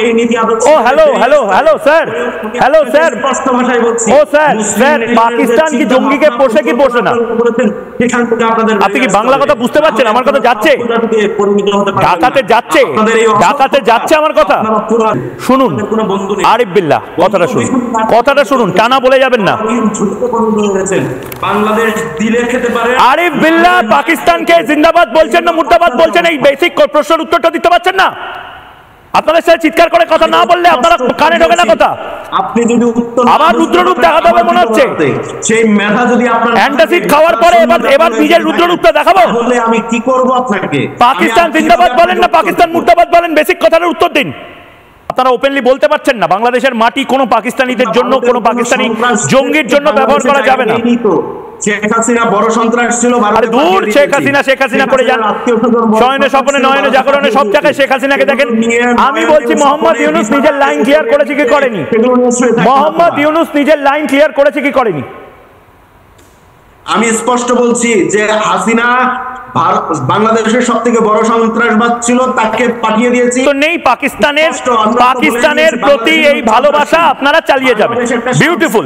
এই নীতি আদর্শ। ও হ্যালো স্যার, স্যার স্পষ্ট ভাষায় বলছি, ও স্যার পাকিস্তান কি জঙ্গিকে পোষে কি পোষে না? সেখান থেকে আপনাদের, আপনি কি বাংলা কথা বুঝতে পারছেন? আমার কথা যাচ্ছে, ঢাকাতে যাচ্ছে আমার কথা। শুনুন আরিফ বিল্লাহ, কথাটা শুনুন, টানা বলে যাবেন না। বাংলাদেশ দিলে খেতে পারে। আরিফ বিল্লাহ পাকিস্তানকে জিন্দাবাদ বলছেন না মুর্দাবাদ বলছেন, এই বেসিক প্রশ্নের উত্তরটা দিতে পারছেন না? আপনাদের সাথে চিৎকার করে কথা না বললে আপনারা কানে ঢোকে না কথা। আপনি যদি উত্তর আবার রুদ্ররূপ দেখাতে হবে মনে হচ্ছে। সেই মেধা যদি আপনার অ্যান্টাসিড খাওয়ার পরে এবার নিজের রুদ্ররূপটা দেখাবো। বললে আমি কি করব আপনাকে? পাকিস্তান জিন্দাবাদ বলেন না পাকিস্তান মুর্দাবাদ বলেন, বেসিক কথাটার উত্তর দিন। আপনারা ওপেনলি বলতে পারছেন না বাংলাদেশের মাটি কোনো পাকিস্তানিদের জন্য, কোনো পাকিস্তানি জঙ্গির জন্য ব্যবহার করা যাবে না। শেখ হাসিনা বড় সন্ত্রাস ছিল। আরে দূর, শেখ হাসিনা করে যান, শয়নে স্বপ্নে নয়নে জাগরণে সব জায়গায় শেখ হাসিনাকে দেখেন। আমি বলছি মোহাম্মদ ইউনূস নিজের লাইন ক্লিয়ার করেছে কি করেনি? মোহাম্মদ ইউনূস নিজের লাইন ক্লিয়ার করেছে কি করেনি? আমি স্পষ্ট বলছি যে হাসিনা বাংলাদেশের সবথেকে বড় সন্ত্রাসবাদ ছিল, তাকে পাঠিয়ে দিয়েছি। তো নেই পাকিস্তানের প্রতি এই ভালোবাসা আপনারা চালিয়ে যাবেন। বিউটিফুল।